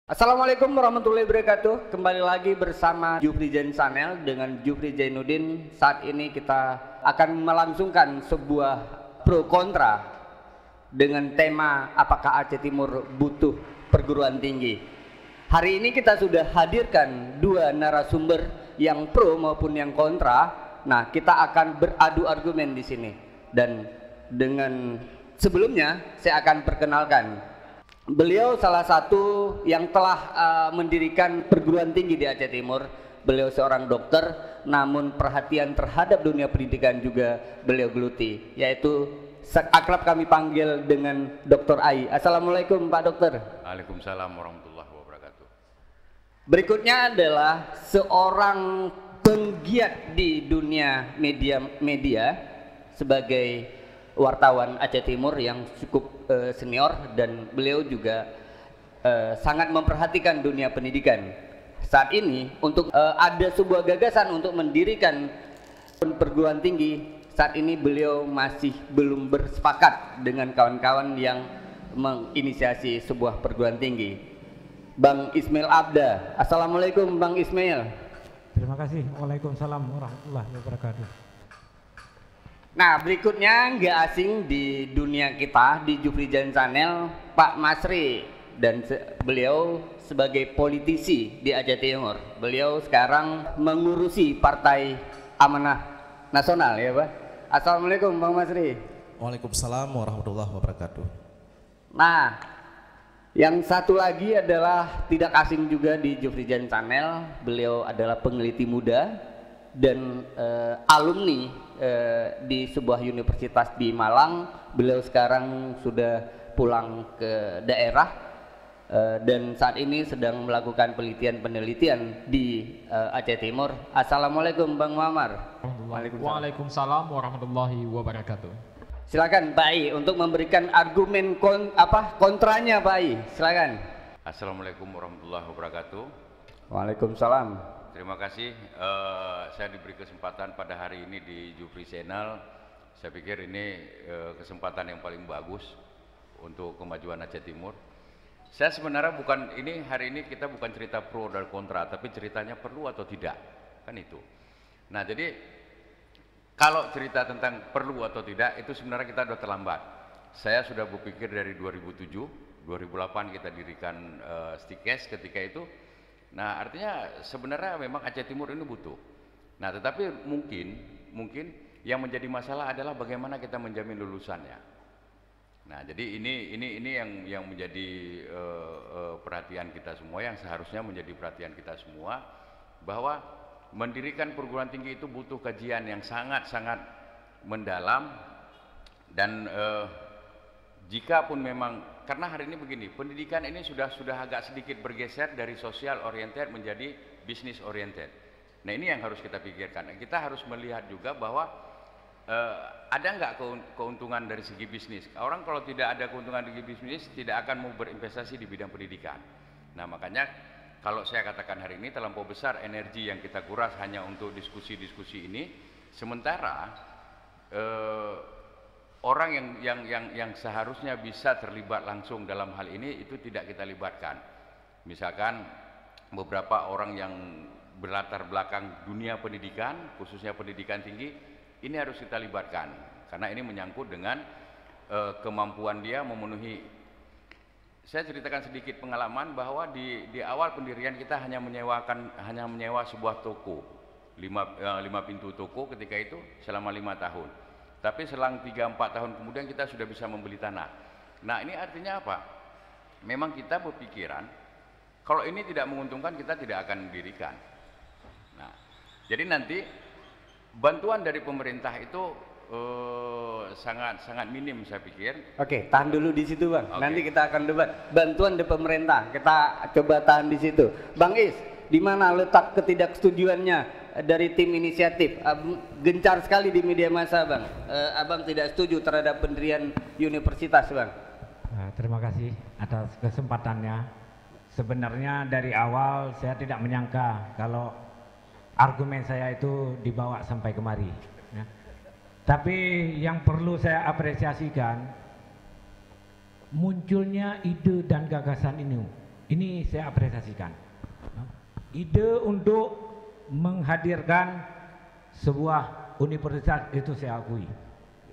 Assalamualaikum warahmatullahi wabarakatuh. Kembali lagi bersama Jufri Zain Channel dengan Jufri Zainuddin. Saat ini kita akan melangsungkan sebuah pro kontra dengan tema apakah Aceh Timur butuh perguruan tinggi. Hari ini kita sudah hadirkan dua narasumber yang pro maupun yang kontra. Nah, kita akan beradu argumen di sini. Dan dengan sebelumnya saya akan perkenalkan. Beliau salah satu yang telah mendirikan perguruan tinggi di Aceh Timur. Beliau seorang dokter, namun perhatian terhadap dunia pendidikan juga beliau geluti, yaitu akrab kami panggil dengan Dr. Ai. Assalamualaikum Pak Dokter. Waalaikumsalam warahmatullahi wabarakatuh. Berikutnya adalah seorang penggiat di dunia media sebagai wartawan Aceh Timur yang cukup senior, dan beliau juga sangat memperhatikan dunia pendidikan. Saat ini untuk ada sebuah gagasan untuk mendirikan perguruan tinggi. Saat ini beliau masih belum bersepakat dengan kawan-kawan yang menginisiasi sebuah perguruan tinggi. Bang Ismail Abda. Assalamualaikum Bang Ismail. Terima kasih. Waalaikumsalam warahmatullahi wabarakatuh. Nah, berikutnya nggak asing di dunia kita di Jufri Zain Channel, Pak Masri, dan beliau sebagai politisi di Aceh Timur. Beliau sekarang mengurusi Partai Amanah Nasional, ya Pak. Assalamualaikum Bang Masri. Waalaikumsalam warahmatullahi wabarakatuh. Nah, yang satu lagi adalah tidak asing juga di Jufri Zain Channel. Beliau adalah peneliti muda dan alumni di sebuah universitas di Malang. Beliau sekarang sudah pulang ke daerah dan saat ini sedang melakukan penelitian di Aceh Timur. Assalamualaikum Bang Muammar. Waalaikumsalam warahmatullahi wabarakatuh. Silakan Pak Ai untuk memberikan argumen kontranya Pak Ai. Silakan. Assalamualaikum warahmatullahi wabarakatuh. Waalaikumsalam. Terima kasih, saya diberi kesempatan pada hari ini di Jufri Channel. Saya pikir ini kesempatan yang paling bagus untuk kemajuan Aceh Timur. Saya sebenarnya hari ini kita bukan cerita pro dan kontra, tapi ceritanya perlu atau tidak, kan itu. Nah, jadi kalau cerita tentang perlu atau tidak itu sebenarnya kita sudah terlambat. Saya sudah berpikir dari 2007, 2008 kita dirikan Stikes ketika itu. Nah, artinya sebenarnya memang Aceh Timur ini butuh. Nah, tetapi mungkin yang menjadi masalah adalah bagaimana kita menjamin lulusannya. Nah, jadi ini yang menjadi perhatian kita semua, yang seharusnya menjadi perhatian kita semua, bahwa mendirikan perguruan tinggi itu butuh kajian yang sangat-sangat mendalam. Dan jika pun memang, karena hari ini begini, pendidikan ini sudah agak sedikit bergeser dari social oriented menjadi business oriented. Nah, ini yang harus kita pikirkan. Kita harus melihat juga bahwa ada nggak keuntungan dari segi bisnis. Orang kalau tidak ada keuntungan dari bisnis tidak akan mau berinvestasi di bidang pendidikan. Nah, makanya kalau saya katakan hari ini terlampau besar energi yang kita kuras hanya untuk diskusi-diskusi ini, sementara orang yang seharusnya bisa terlibat langsung dalam hal ini itu tidak kita libatkan. Misalkan beberapa orang yang berlatar belakang dunia pendidikan, khususnya pendidikan tinggi, ini harus kita libatkan karena ini menyangkut dengan kemampuan dia memenuhi. Saya ceritakan sedikit pengalaman bahwa di awal pendirian kita hanya menyewa sebuah toko, 5 pintu toko ketika itu selama 5 tahun. Tapi selang 3-4 tahun kemudian kita sudah bisa membeli tanah. Nah, ini artinya apa? Memang kita berpikiran kalau ini tidak menguntungkan kita tidak akan mendirikan. Nah, jadi nanti bantuan dari pemerintah itu sangat minim saya pikir. Oke, tahan dulu di situ Bang. Oke. Nanti kita akan debat bantuan dari pemerintah. Kita coba tahan di situ. Bang Is, di mana letak ketidaksetujuannya dari tim inisiatif? Gencar sekali di media massa Bang. Abang tidak setuju terhadap pendirian universitas Bang. Terima kasih atas kesempatannya. Sebenarnya dari awal saya tidak menyangka kalau argumen saya itu dibawa sampai kemari, ya. Tapi yang perlu saya apresiasikan munculnya ide dan gagasan ini Ini saya apresiasikan. Ide untuk menghadirkan sebuah universitas itu saya akui.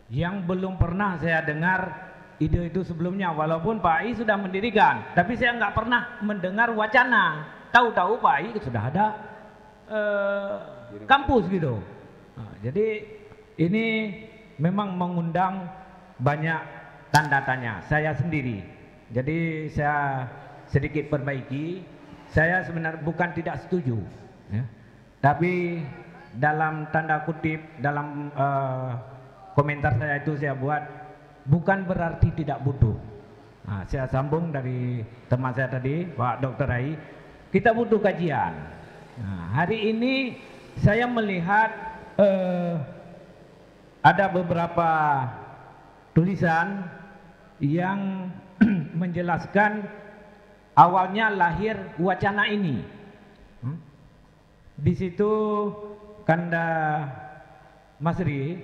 Yang belum pernah saya dengar ide itu sebelumnya, walaupun Pak Ai sudah mendirikan, tapi saya nggak pernah mendengar wacana. Tahu-tahu Pak Ai sudah ada kampus gitu. Nah, jadi ini memang mengundang banyak tanda tanya. Saya sendiri, jadi saya sedikit perbaiki. Saya sebenarnya bukan tidak setuju, ya. Tapi dalam tanda kutip, dalam komentar saya itu saya buat bukan berarti tidak butuh. Nah, saya sambung dari teman saya tadi, Pak Dr. Ai, kita butuh kajian. Nah, hari ini saya melihat ada beberapa tulisan yang menjelaskan awalnya lahir wacana ini. Di situ Kanda Masri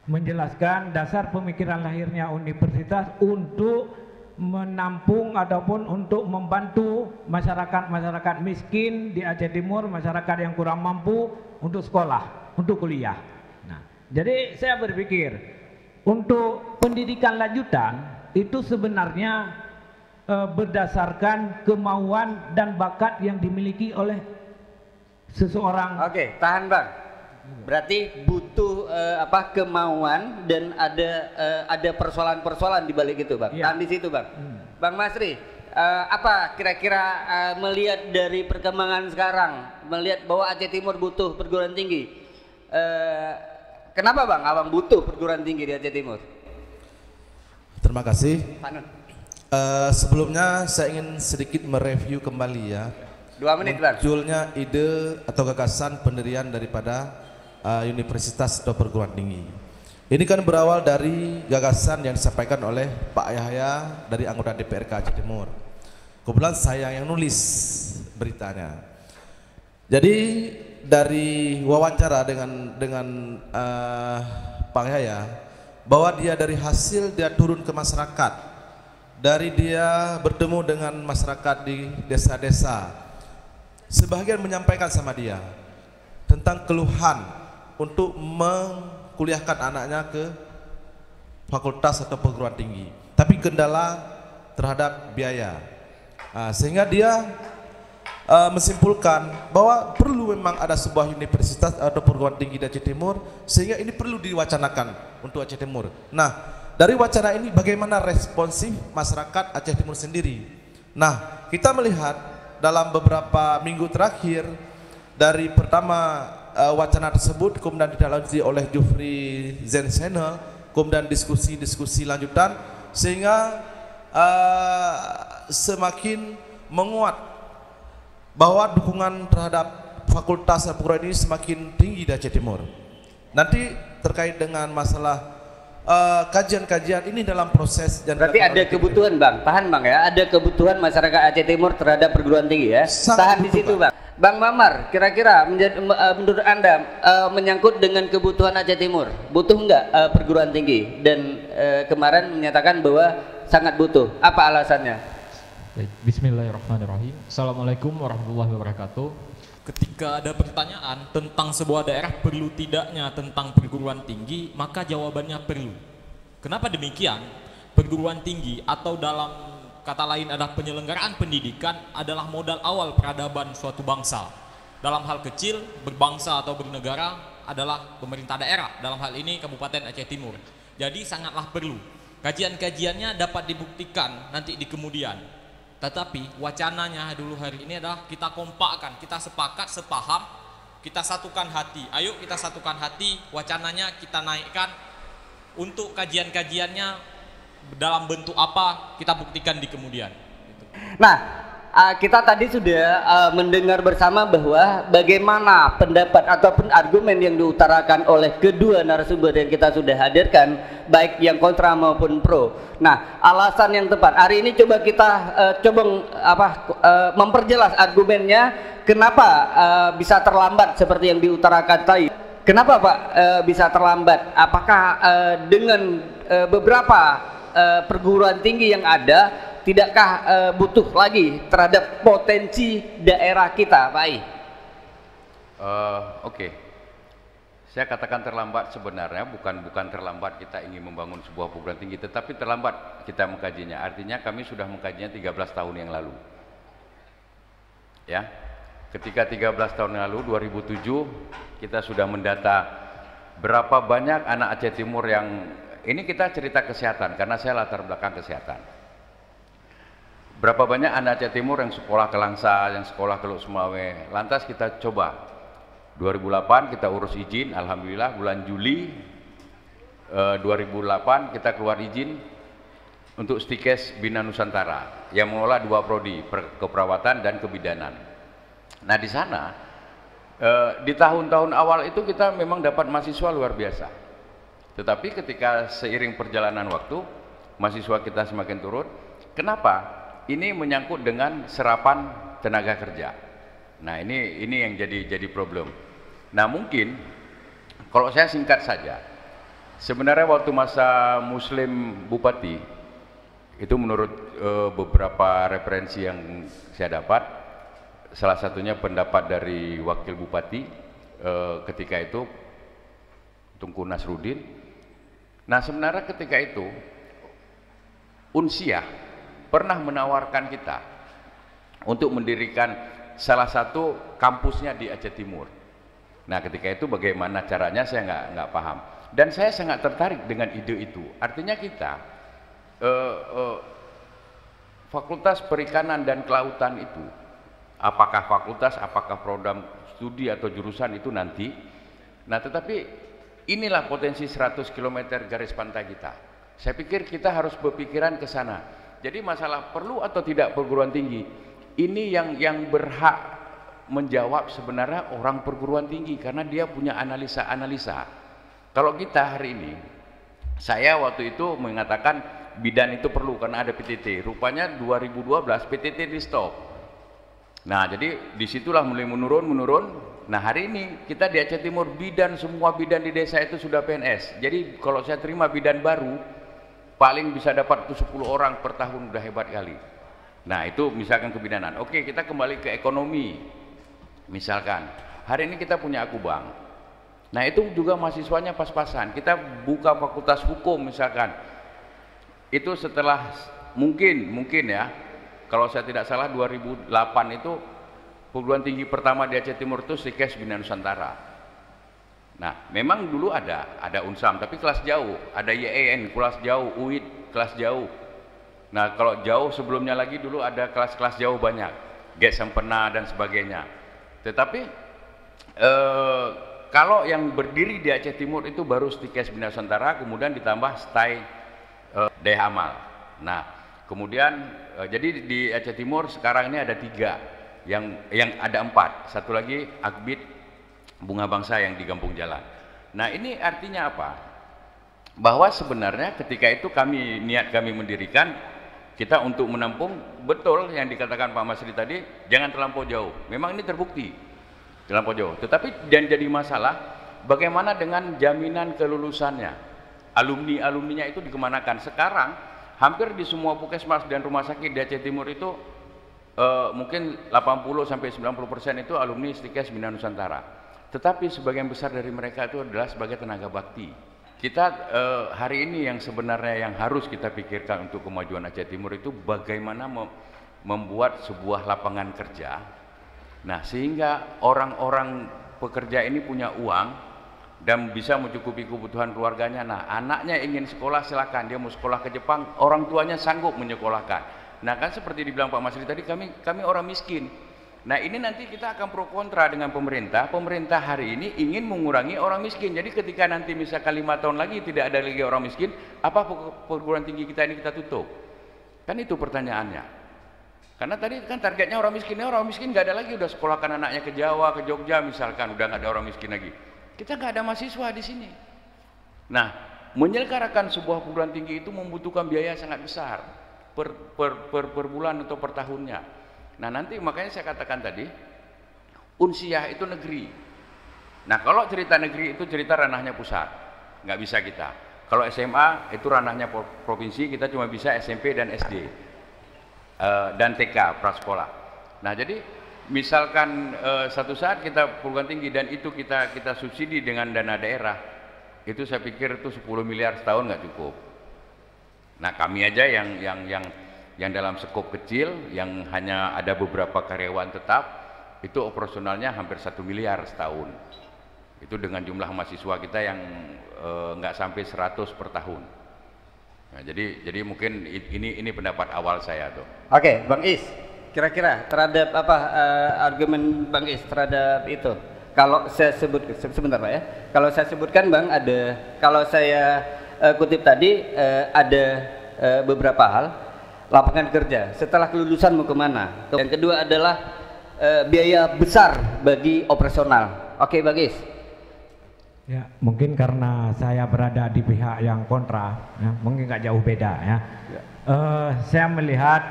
menjelaskan dasar pemikiran lahirnya universitas untuk menampung ataupun untuk membantu masyarakat miskin di Aceh Timur, masyarakat yang kurang mampu untuk sekolah, untuk kuliah. Nah, jadi saya berpikir untuk pendidikan lanjutan itu sebenarnya berdasarkan kemauan dan bakat yang dimiliki oleh seseorang. Oke, tahan Bang. Berarti butuh kemauan dan ada persoalan-persoalan di balik itu Bang. Ya. Tahan di situ Bang. Bang Masri, apa kira-kira melihat dari perkembangan sekarang, melihat bahwa Aceh Timur butuh perguruan tinggi, kenapa Bang Abang butuh perguruan tinggi di Aceh Timur? Terima kasih. Panun. Sebelumnya saya ingin sedikit mereview kembali ya 2 menit Bang. munculnya ide atau gagasan pendirian daripada universitas atau perguruan tinggi. Ini kan berawal dari gagasan yang disampaikan oleh Pak Yahya dari anggota DPRK Aceh Timur. Kebetulan saya yang nulis beritanya. Jadi dari wawancara dengan Pak Yahya, bahwa dia dari hasil dia turun ke masyarakat, dari dia bertemu dengan masyarakat di desa-desa, sebagian menyampaikan sama dia tentang keluhan untuk mengkuliahkan anaknya ke fakultas atau perguruan tinggi, tapi kendala terhadap biaya. Sehingga dia menyimpulkan bahwa perlu memang ada sebuah universitas atau perguruan tinggi di Aceh Timur, sehingga ini perlu diwacanakan untuk Aceh Timur. Nah, dari wacana ini bagaimana responsif masyarakat Aceh Timur sendiri. Nah, kita melihat dalam beberapa minggu terakhir, dari pertama wacana tersebut kemudian ditindaklanjuti oleh Jufri Zensenel, kemudian diskusi-diskusi lanjutan, sehingga semakin menguat bahwa dukungan terhadap fakultas dan perguruan ini semakin tinggi di Aceh Timur. Nanti terkait dengan masalah kajian-kajian ini dalam proses. Berarti ada kebutuhan Bang, tahan Bang ya, ada kebutuhan masyarakat Aceh Timur terhadap perguruan tinggi ya. Tahan di situ Bang. Bang Mamar, kira-kira menurut Anda menyangkut dengan kebutuhan Aceh Timur, butuh enggak perguruan tinggi? Dan kemarin menyatakan bahwa sangat butuh. Apa alasannya? Baik, bismillahirrahmanirrahim. Assalamualaikum warahmatullahi wabarakatuh. Ketika ada pertanyaan tentang sebuah daerah perlu tidaknya tentang perguruan tinggi, maka jawabannya perlu. Kenapa demikian? Perguruan tinggi atau dalam kata lain adalah penyelenggaraan pendidikan adalah modal awal peradaban suatu bangsa. Dalam hal kecil, berbangsa atau bernegara adalah pemerintah daerah, dalam hal ini Kabupaten Aceh Timur. Jadi sangatlah perlu. Kajian-kajiannya dapat dibuktikan nanti di kemudian. Tetapi wacananya dulu hari ini adalah kita kompakkan, kita sepakat, sepaham, kita satukan hati. Ayo kita satukan hati, wacananya kita naikkan, untuk kajian-kajiannya dalam bentuk apa kita buktikan di kemudian. Nah, kita tadi sudah mendengar bersama bahwa bagaimana pendapat ataupun argumen yang diutarakan oleh kedua narasumber yang kita sudah hadirkan, baik yang kontra maupun pro. Nah, alasan yang tepat hari ini coba kita memperjelas argumennya, kenapa bisa terlambat seperti yang diutarakan tadi. Kenapa Pak bisa terlambat? Apakah dengan beberapa perguruan tinggi yang ada tidakkah butuh lagi terhadap potensi daerah kita, Pak Ai? Oke. Saya katakan terlambat sebenarnya bukan terlambat kita ingin membangun sebuah perguruan tinggi, tetapi terlambat kita mengkajinya. Artinya kami sudah mengkajinya 13 tahun yang lalu. Ya. Ketika 13 tahun yang lalu 2007 kita sudah mendata berapa banyak anak Aceh Timur yang ini kita cerita kesehatan karena saya latar belakang kesehatan. Berapa banyak anak Aceh Timur yang sekolah ke Langsa, yang sekolah ke Luk Sumawe. Lantas kita coba 2008 kita urus izin, alhamdulillah bulan Juli 2008 kita keluar izin untuk Stikes Bina Nusantara yang mengelola 2 prodi, keperawatan dan kebidanan. Nah di sana di tahun-tahun awal itu kita memang dapat mahasiswa luar biasa. Tetapi ketika seiring perjalanan waktu mahasiswa kita semakin turun. Kenapa? Ini menyangkut dengan serapan tenaga kerja. Nah ini yang jadi problem. Nah mungkin kalau saya singkat saja, sebenarnya waktu masa Muslim Bupati itu menurut beberapa referensi yang saya dapat, salah satunya pendapat dari Wakil Bupati ketika itu Tunku Nasruddin. Nah sebenarnya ketika itu Unsiah pernah menawarkan kita untuk mendirikan salah satu kampusnya di Aceh Timur. Nah ketika itu bagaimana caranya saya nggak paham, dan saya sangat tertarik dengan ide itu. Artinya kita Fakultas Perikanan dan Kelautan itu, apakah fakultas, apakah program studi atau jurusan itu nanti. Nah tetapi inilah potensi 100 km garis pantai kita. Saya pikir kita harus berpikiran ke sana. Jadi masalah perlu atau tidak perguruan tinggi, ini yang berhak menjawab sebenarnya orang perguruan tinggi karena dia punya analisa-analisa. Kalau kita hari ini, saya waktu itu mengatakan bidan itu perlu karena ada PTT. Rupanya 2012 PTT di stop. Nah jadi disitulah mulai menurun. Nah hari ini kita di Aceh Timur bidan, semua bidan di desa itu sudah PNS. Jadi kalau saya terima bidan baru, paling bisa dapat 10 orang per tahun, udah hebat kali. Nah itu misalkan kebidanan. Oke, kita kembali ke ekonomi. Misalkan hari ini kita punya Akubang. Nah itu juga mahasiswanya pas-pasan. Kita buka fakultas hukum misalkan. Itu setelah mungkin ya, kalau saya tidak salah 2008 itu perguruan tinggi pertama di Aceh Timur itu Stikes Bina Nusantara. Nah memang dulu ada Unsam tapi kelas jauh, ada YEN kelas jauh, UID kelas jauh. Nah kalau jauh sebelumnya lagi dulu ada kelas-kelas jauh banyak, GES Sempena dan sebagainya. Tetapi kalau yang berdiri di Aceh Timur itu baru Stikes Bina Nusantara, kemudian ditambah STAI Daya Amal. Nah kemudian jadi di Aceh Timur sekarang ini ada 3, yang ada 4, satu lagi Akbid Bunga Bangsa yang di Kampung Jalan. Nah ini artinya apa? Bahwa sebenarnya ketika itu niat kami mendirikan kita untuk menampung, betul yang dikatakan Pak Masri tadi, jangan terlampau jauh. Memang ini terbukti terlampau jauh. Tetapi dan jadi masalah bagaimana dengan jaminan kelulusannya? Alumninya itu dikemanakan? Sekarang hampir di semua puskesmas dan rumah sakit di Aceh Timur itu mungkin 80-90% itu alumni Stikes Bina Nusantara. Tetapi sebagian besar dari mereka itu adalah sebagai tenaga bakti. Kita hari ini yang sebenarnya yang harus kita pikirkan untuk kemajuan Aceh Timur itu bagaimana membuat sebuah lapangan kerja. Nah, sehingga orang-orang pekerja ini punya uang dan bisa mencukupi kebutuhan keluarganya. Nah, anaknya ingin sekolah silakan, dia mau sekolah ke Jepang, orang tuanya sanggup menyekolahkan. Nah, kan seperti dibilang Pak Masri tadi, kami orang miskin. Nah ini nanti kita akan pro kontra dengan pemerintah. Pemerintah hari ini ingin mengurangi orang miskin. Jadi ketika nanti misalkan 5 tahun lagi tidak ada lagi orang miskin, apa perguruan tinggi kita ini kita tutup? Kan itu pertanyaannya. Karena tadi kan targetnya orang miskin nggak ada lagi, udah sekolahkan anaknya ke Jawa, ke Jogja misalkan, udah nggak ada orang miskin lagi. Kita nggak ada mahasiswa di sini. Nah menyelenggarakan sebuah perguruan tinggi itu membutuhkan biaya sangat besar per bulan atau per tahunnya. Nah nanti makanya saya katakan tadi Unsiah itu negeri. Nah kalau cerita negeri itu cerita ranahnya pusat, nggak bisa kita. Kalau SMA itu ranahnya provinsi, kita cuma bisa SMP dan SD. dan TK prasekolah. Nah, jadi misalkan satu saat kita perguruan tinggi dan itu kita subsidi dengan dana daerah, itu saya pikir itu 10 miliar setahun nggak cukup. Nah, kami aja yang dalam skop kecil, yang hanya ada beberapa karyawan tetap, itu operasionalnya hampir 1 miliar setahun. Itu dengan jumlah mahasiswa kita yang nggak sampai 100 per tahun. Nah, jadi mungkin ini pendapat awal saya tuh. Oke, Bang Is, kira-kira terhadap apa argumen Bang Is terhadap itu? Kalau saya sebut, sebentar Pak ya, kalau saya sebutkan Bang, ada, kalau saya kutip tadi, ada beberapa hal. Lapangan kerja setelah kelulusan mau kemana. Yang kedua adalah biaya besar bagi operasional. Oke, Bang Is. Ya, mungkin karena saya berada di pihak yang kontra, ya, mungkin nggak jauh beda ya. Saya melihat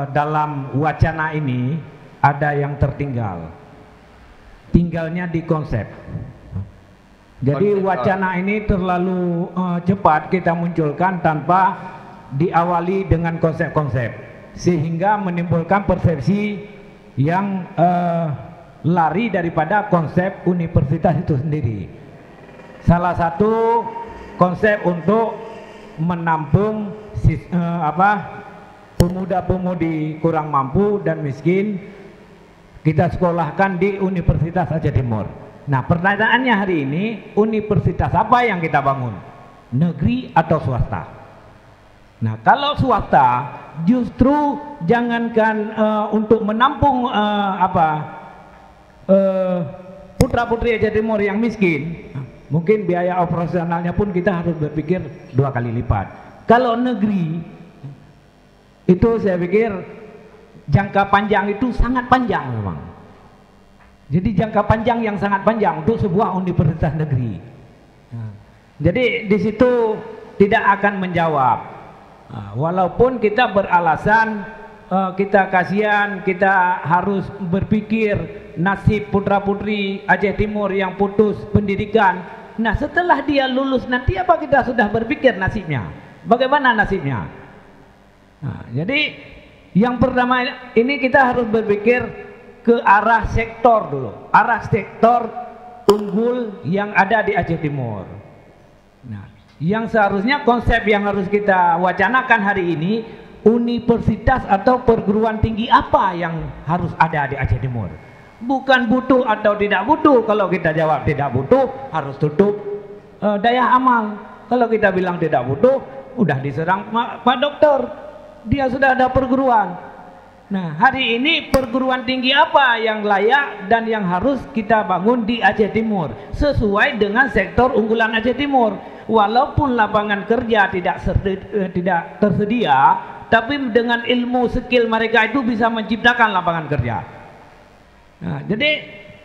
dalam wacana ini ada yang tertinggal. Tinggalnya di konsep. Jadi wacana ini terlalu cepat kita munculkan tanpa diawali dengan konsep-konsep, sehingga menimbulkan persepsi yang lari daripada konsep universitas itu sendiri. Salah satu konsep untuk menampung pemuda-pemudi kurang mampu dan miskin, kita sekolahkan di Universitas Aceh Timur. Nah, pertanyaannya hari ini, universitas apa yang kita bangun? Negeri atau swasta? Nah, kalau swasta justru jangankan untuk menampung putra-putri Aceh Timur yang miskin, mungkin biaya operasionalnya pun kita harus berpikir 2 kali lipat. Kalau negeri itu saya pikir jangka panjang itu sangat panjang memang. Jadi jangka panjang yang sangat panjang untuk sebuah universitas negeri. Jadi di situ tidak akan menjawab. Walaupun kita beralasan kita kasihan, kita harus berpikir nasib putra-putri Aceh Timur yang putus pendidikan. Nah, setelah dia lulus nanti apa kita sudah berpikir nasibnya? Bagaimana nasibnya? Nah, jadi yang pertama ini kita harus berpikir ke arah sektor dulu, arah sektor unggul yang ada di Aceh Timur. Nah, yang seharusnya konsep yang harus kita wacanakan hari ini, universitas atau perguruan tinggi apa yang harus ada di Aceh Timur. Bukan butuh atau tidak butuh. Kalau kita jawab tidak butuh, harus tutup daya amal. Kalau kita bilang tidak butuh, udah diserang Pak Dokter, dia sudah ada perguruan. Nah, hari ini perguruan tinggi apa yang layak dan yang harus kita bangun di Aceh Timur sesuai dengan sektor unggulan Aceh Timur. Walaupun lapangan kerja tidak tersedia, tapi dengan ilmu skill mereka itu bisa menciptakan lapangan kerja. Nah, jadi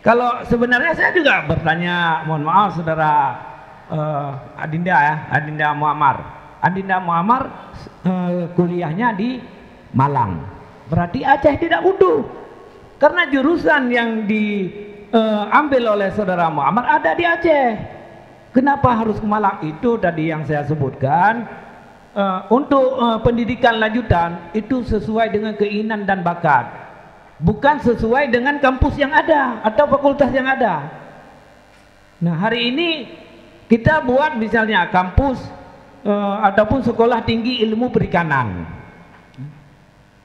kalau sebenarnya saya juga bertanya, mohon maaf saudara Adinda ya, Adinda Muammar. Adinda Muammar kuliahnya di Malang. Berarti Aceh tidak butuh, karena jurusan yang diambil oleh saudara Muammar ada di Aceh. Kenapa harus ke Malang? Itu tadi yang saya sebutkan. Untuk pendidikan lanjutan itu sesuai dengan keinginan dan bakat, bukan sesuai dengan kampus yang ada atau fakultas yang ada. Nah, hari ini kita buat misalnya kampus ataupun sekolah tinggi ilmu perikanan.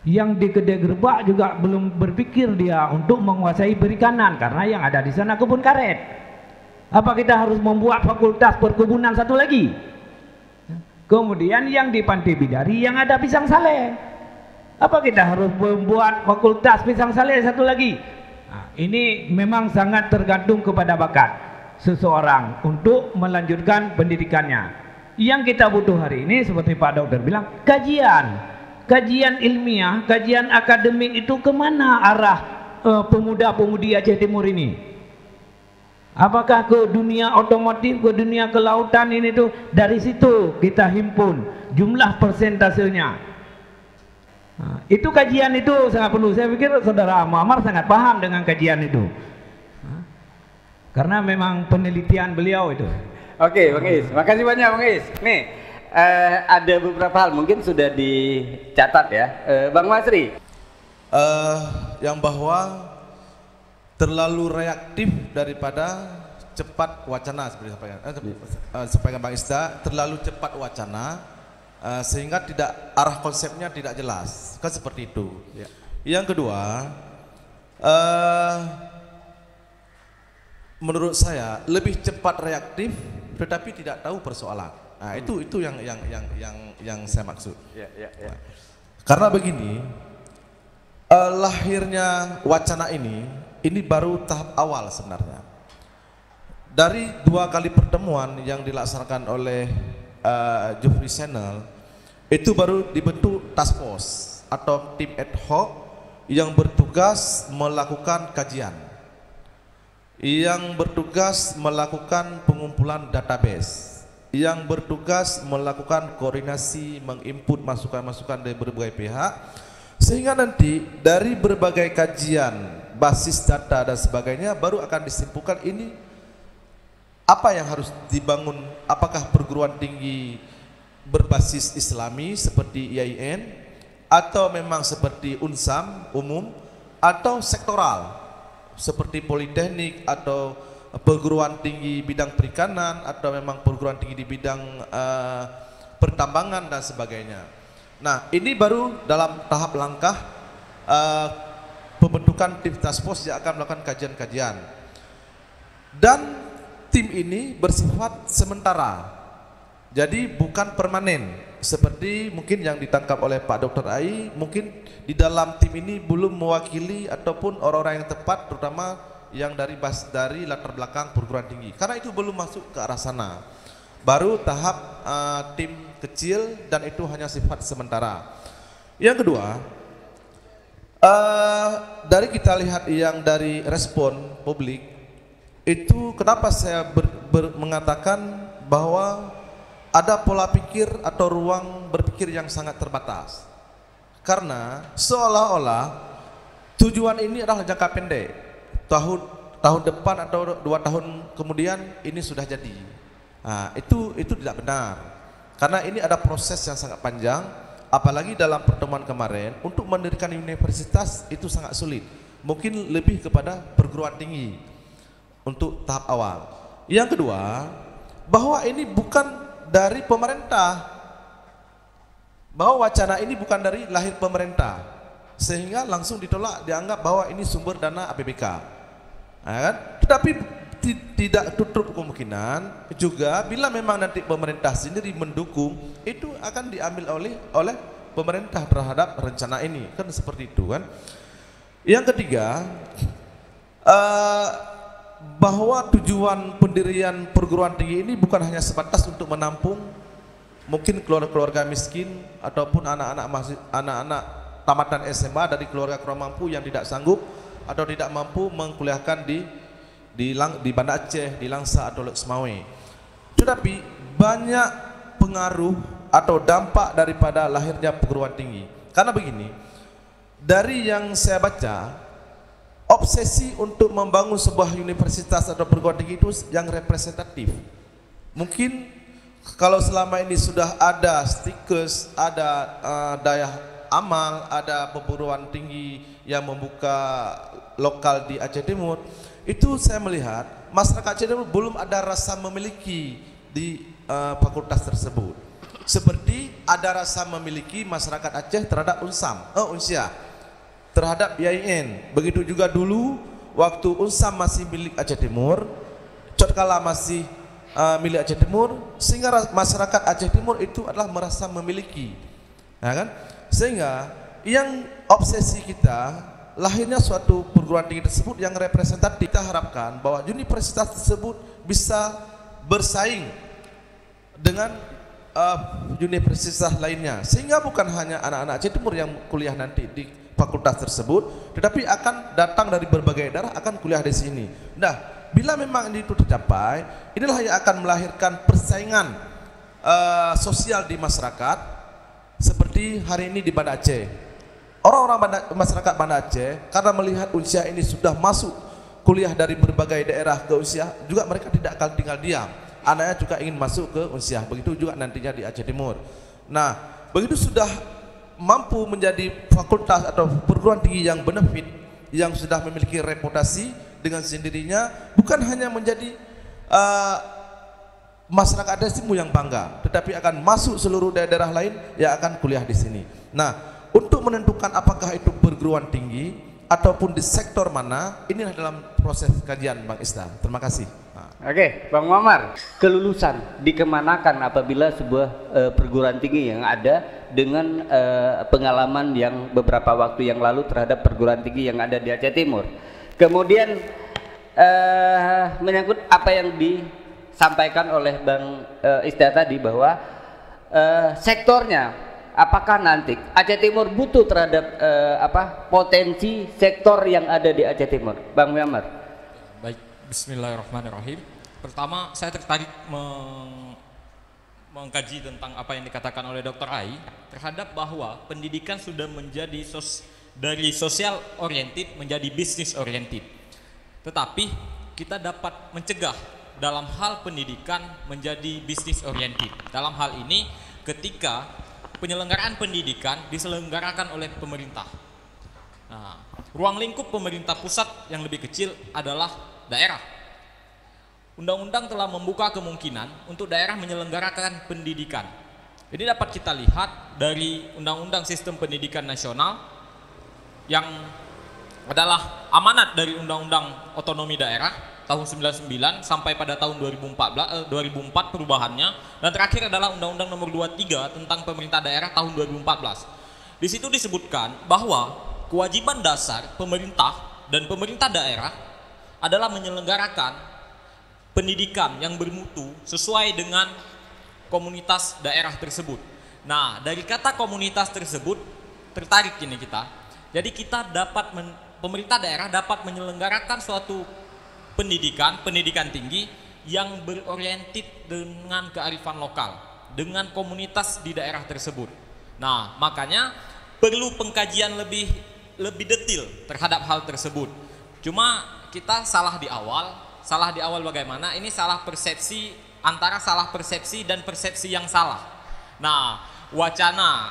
Yang di Gede Gerbak juga belum berpikir dia untuk menguasai perikanan karena yang ada di sana kebun karet. Apa kita harus membuat fakultas perkebunan satu lagi? Kemudian yang di Pantai Bidari yang ada pisang sale. Apa kita harus membuat fakultas pisang sale satu lagi? Nah, ini memang sangat tergantung kepada bakat seseorang untuk melanjutkan pendidikannya. Yang kita butuh hari ini seperti Pak Dokter bilang, kajian ilmiah, kajian akademik itu kemana arah pemuda-pemudi Aceh Timur ini? Apakah ke dunia otomotif, ke dunia kelautan ini tuh? Dari situ kita himpun jumlah persentasenya. Nah, itu kajian itu sangat perlu. Saya pikir saudara Muammar sangat paham dengan kajian itu. Karena memang penelitian beliau itu. Oke, Bang Is. Makasih banyak Bang Is. Nih, Ada beberapa hal mungkin sudah dicatat ya, Bang Masri. Yang bahwa terlalu reaktif daripada cepat wacana seperti sampaikan Bang Ista, terlalu cepat wacana sehingga tidak arah konsepnya tidak jelas, kan seperti itu. Ya. Yang kedua, menurut saya lebih cepat reaktif tetapi tidak tahu persoalan. Nah, itu yang saya maksud. Ya. Karena begini, lahirnya wacana ini baru tahap awal sebenarnya. Dari 2 kali pertemuan yang dilaksanakan oleh Jufri Channel, itu baru dibentuk task force atau tim ad hoc yang bertugas melakukan kajian, yang bertugas melakukan pengumpulan database, yang bertugas melakukan koordinasi, menginput masukan-masukan dari berbagai pihak, sehingga nanti dari berbagai kajian, basis data dan sebagainya baru akan disimpulkan ini apa yang harus dibangun, apakah perguruan tinggi berbasis Islami seperti IAIN atau memang seperti UNSAM umum atau sektoral seperti politeknik atau perguruan tinggi bidang perikanan atau memang perguruan tinggi di bidang pertambangan dan sebagainya. Nah, ini baru dalam tahap langkah pembentukan tim task force yang akan melakukan kajian-kajian. Dan tim ini bersifat sementara, jadi bukan permanen seperti mungkin yang ditangkap oleh Pak Dr. Ai. Mungkin di dalam tim ini belum mewakili ataupun orang-orang yang tepat, terutama yang dari latar belakang perguruan tinggi, karena itu belum masuk ke arah sana. Baru tahap tim kecil dan itu hanya sifat sementara. Yang kedua, dari kita lihat yang dari respon publik itu, kenapa saya mengatakan bahwa ada pola pikir atau ruang berpikir yang sangat terbatas, karena seolah-olah tujuan ini adalah jangka pendek, tahun depan atau 2 tahun kemudian ini sudah jadi. Nah, itu tidak benar, karena ini ada proses yang sangat panjang. Apalagi dalam pertemuan kemarin, untuk mendirikan universitas itu sangat sulit, mungkin lebih kepada perguruan tinggi untuk tahap awal. Yang kedua, bahwa ini bukan dari pemerintah, bahwa wacana ini bukan dari lahir pemerintah, sehingga langsung ditolak, dianggap bahwa ini sumber dana APBK, kan? Tetapi tidak tutup kemungkinan juga bila memang nanti pemerintah sendiri mendukung, itu akan diambil oleh pemerintah terhadap rencana ini, kan seperti itu kan. Yang ketiga, bahwa tujuan pendirian perguruan tinggi ini bukan hanya sebatas untuk menampung mungkin keluarga miskin ataupun anak-anak tamatan SMA dari keluarga kurang mampu yang tidak sanggup atau tidak mampu mengkuliahkan di Banda Aceh, di Langsa atau Lok Semawe. Tetapi banyak pengaruh atau dampak daripada lahirnya perguruan tinggi. Karena begini, dari yang saya baca, obsesi untuk membangun sebuah universitas atau perguruan tinggi itu yang representatif. Mungkin kalau selama ini sudah ada stikers, ada daya amal, ada perguruan tinggi yang membuka lokal di Aceh Timur, itu saya melihat masyarakat Aceh Timur belum ada rasa memiliki di fakultas tersebut, seperti ada rasa memiliki masyarakat Aceh terhadap Unsia, terhadap IAIN. Begitu juga dulu waktu UNSAM masih milik Aceh Timur, Cotkala masih milik Aceh Timur, sehingga masyarakat Aceh Timur itu adalah merasa memiliki, ya kan? Sehingga yang obsesi kita lahirnya suatu perguruan tinggi tersebut yang representatif. Kita harapkan bahwa universitas tersebut bisa bersaing dengan universitas lainnya, sehingga bukan hanya anak-anak Aceh Timur yang kuliah nanti di fakultas tersebut, tetapi akan datang dari berbagai daerah akan kuliah di sini. Nah, bila memang ini itu tercapai, inilah yang akan melahirkan persaingan sosial di masyarakat, seperti hari ini di Banda Aceh. Orang-orang masyarakat Banda Aceh karena melihat Unsia ini sudah masuk kuliah dari berbagai daerah ke Unsia, juga mereka tidak akan tinggal diam. anaknya juga ingin masuk ke Unsiah. Begitu juga nantinya di Aceh Timur. Nah, begitu sudah mampu menjadi fakultas atau perguruan tinggi yang benefit, yang sudah memiliki reputasi dengan sendirinya, bukan hanya menjadi masyarakat Desimu yang bangga, tetapi akan masuk seluruh daerah lain yang akan kuliah di sini. Nah, untuk menentukan apakah itu perguruan tinggi ataupun di sektor mana, inilah dalam proses kajian Bang Isda. Terima kasih. Oke, Bang Muammar, kelulusan dikemanakan apabila sebuah perguruan tinggi yang ada dengan pengalaman yang beberapa waktu yang lalu terhadap perguruan tinggi yang ada di Aceh Timur. Kemudian menyangkut apa yang disampaikan oleh Bang Isda tadi bahwa sektornya, apakah nanti Aceh Timur butuh terhadap potensi sektor yang ada di Aceh Timur, Bang Muammar? Baik, Bismillahirrahmanirrahim. Pertama, saya tertarik mengkaji tentang apa yang dikatakan oleh Dr. Ai terhadap bahwa pendidikan sudah menjadi dari social oriented menjadi business oriented. Tetapi kita dapat mencegah dalam hal pendidikan menjadi business oriented. Dalam hal ini ketika penyelenggaraan pendidikan diselenggarakan oleh pemerintah. Nah, ruang lingkup pemerintah pusat yang lebih kecil adalah daerah. Undang-undang telah membuka kemungkinan untuk daerah menyelenggarakan pendidikan. Ini dapat kita lihat dari Undang-Undang Sistem Pendidikan Nasional yang adalah amanat dari Undang-Undang Otonomi Daerah tahun 99 sampai pada tahun 2004 perubahannya, dan terakhir adalah Undang-Undang Nomor 23 tentang Pemerintah Daerah tahun 2014. Di situ disebutkan bahwa kewajiban dasar pemerintah dan pemerintah daerah adalah menyelenggarakan pendidikan yang bermutu sesuai dengan komunitas daerah tersebut. Nah, dari kata komunitas tersebut tertarik ini kita. Jadi kita dapat pemerintah daerah dapat menyelenggarakan suatu pendidikan tinggi yang beroriented dengan kearifan lokal, dengan komunitas di daerah tersebut. Nah, makanya perlu pengkajian lebih detail terhadap hal tersebut. Cuma kita salah di awal bagaimana? Ini salah persepsi, antara salah persepsi dan persepsi yang salah. Nah, wacana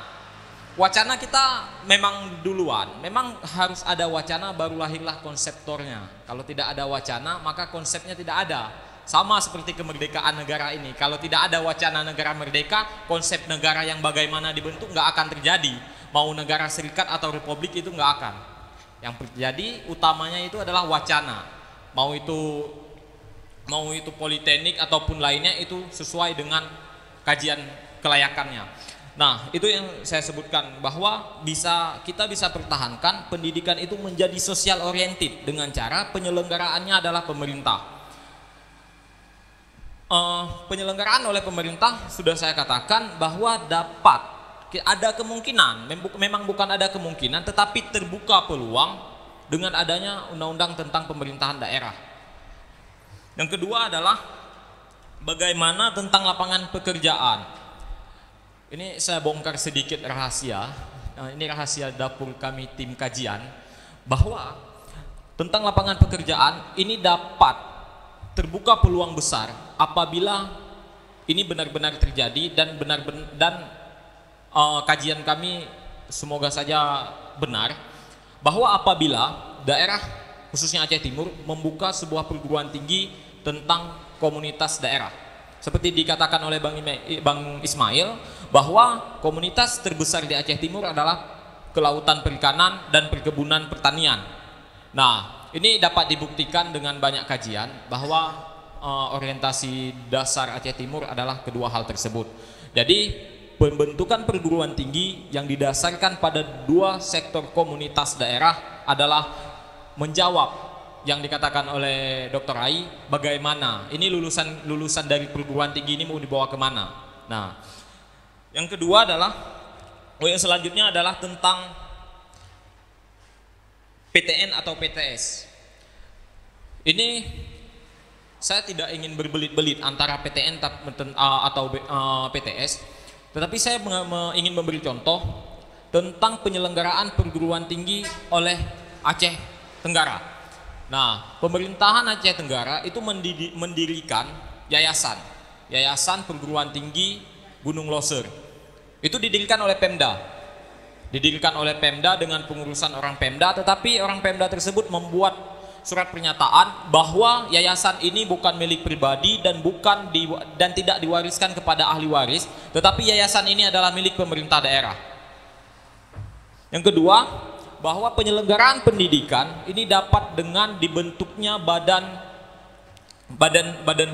kita memang duluan, memang harus ada wacana baru lahirlah konseptornya. Kalau tidak ada wacana maka konsepnya tidak ada. Sama seperti kemerdekaan negara ini, kalau tidak ada wacana negara merdeka, konsep negara yang bagaimana dibentuk nggak akan terjadi. Mau negara serikat atau republik itu nggak akan. Yang terjadi utamanya itu adalah wacana. Mau itu politeknik ataupun lainnya, itu sesuai dengan kajian kelayakannya. Nah, itu yang saya sebutkan bahwa kita bisa pertahankan pendidikan itu menjadi social oriented dengan cara penyelenggaranya adalah pemerintah. Penyelenggaraan oleh pemerintah sudah saya katakan bahwa dapat ada kemungkinan, memang bukan ada kemungkinan, tetapi terbuka peluang dengan adanya undang-undang tentang pemerintahan daerah. Yang kedua adalah bagaimana tentang lapangan pekerjaan. Ini saya bongkar sedikit rahasia. Ini rahasia dapur kami tim kajian, bahwa tentang lapangan pekerjaan ini dapat terbuka peluang besar apabila ini benar-benar terjadi dan kajian kami semoga saja benar, bahwa apabila daerah khususnya Aceh Timur membuka sebuah perguruan tinggi tentang komunitas daerah. Seperti dikatakan oleh Bang Ismail, bahwa komunitas terbesar di Aceh Timur adalah kelautan perikanan dan perkebunan pertanian. Nah, ini dapat dibuktikan dengan banyak kajian bahwa orientasi dasar Aceh Timur adalah kedua hal tersebut. Jadi pembentukan perguruan tinggi yang didasarkan pada dua sektor komunitas daerah adalah menjawab yang dikatakan oleh Dr. Ai, bagaimana ini lulusan dari perguruan tinggi ini mau dibawa kemana. Nah, yang kedua adalah, yang selanjutnya adalah tentang PTN atau PTS. Ini saya tidak ingin berbelit-belit antara PTN atau PTS, tetapi saya ingin memberi contoh tentang penyelenggaraan perguruan tinggi oleh Aceh Tenggara. Nah, pemerintahan Aceh Tenggara itu mendirikan yayasan. Yayasan Perguruan Tinggi Gunung Loser. Itu didirikan oleh Pemda. Didirikan oleh Pemda dengan pengurusan orang Pemda, tetapi orang Pemda tersebut membuat surat pernyataan bahwa yayasan ini bukan milik pribadi dan tidak diwariskan kepada ahli waris, tetapi yayasan ini adalah milik pemerintah daerah. Yang kedua, bahwa penyelenggaraan pendidikan ini dapat dengan dibentuknya badan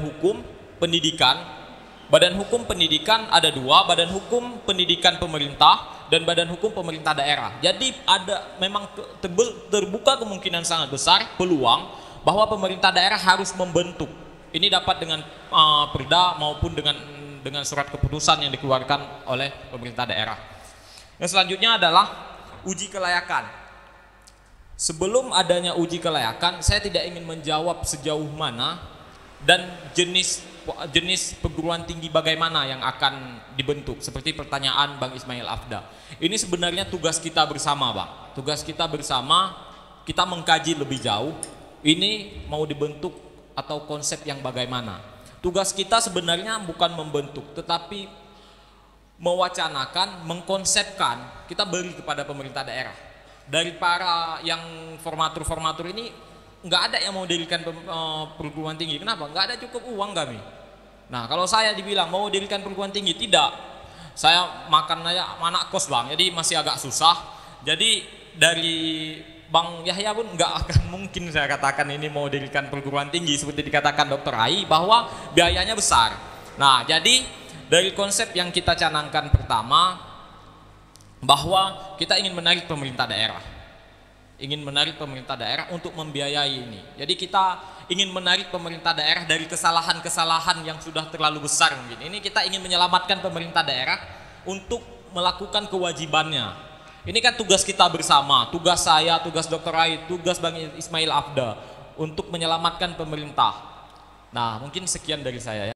hukum pendidikan. Badan hukum pendidikan ada dua, badan hukum pendidikan pemerintah dan badan hukum pemerintah daerah. Jadi memang terbuka kemungkinan sangat besar peluang bahwa pemerintah daerah harus membentuk. Ini dapat dengan perda maupun dengan surat keputusan yang dikeluarkan oleh pemerintah daerah. Yang selanjutnya adalah uji kelayakan. Sebelum adanya uji kelayakan, saya tidak ingin menjawab sejauh mana dan jenis perguruan tinggi bagaimana yang akan dibentuk, seperti pertanyaan Bang Ismail Afda. Ini sebenarnya tugas kita bersama, Bang. Tugas kita bersama, kita mengkaji lebih jauh ini mau dibentuk atau konsep yang bagaimana. Tugas kita sebenarnya bukan membentuk, tetapi mewacanakan, mengkonsepkan, kita beri kepada pemerintah daerah. Dari para yang formatur-formatur ini, nggak ada yang mau dirikan perguruan tinggi. Kenapa? Nggak ada cukup uang kami. Nah, kalau saya dibilang mau dirikan perguruan tinggi, tidak. Saya makan aja anak kos, Bang, jadi masih agak susah. Jadi dari Bang Yahya pun nggak akan mungkin saya katakan ini mau dirikan perguruan tinggi seperti dikatakan Dr. Ai, bahwa biayanya besar. Nah, jadi dari konsep yang kita canangkan pertama, bahwa kita ingin menarik pemerintah daerah. Ingin menarik pemerintah daerah untuk membiayai ini. Jadi kita ingin menarik pemerintah daerah dari kesalahan-kesalahan yang sudah terlalu besar mungkin. Ini kita ingin menyelamatkan pemerintah daerah untuk melakukan kewajibannya. Ini kan tugas kita bersama, tugas saya, tugas Dr. Ai, tugas Bang Ismail Afda untuk menyelamatkan pemerintah. Nah, mungkin sekian dari saya ya.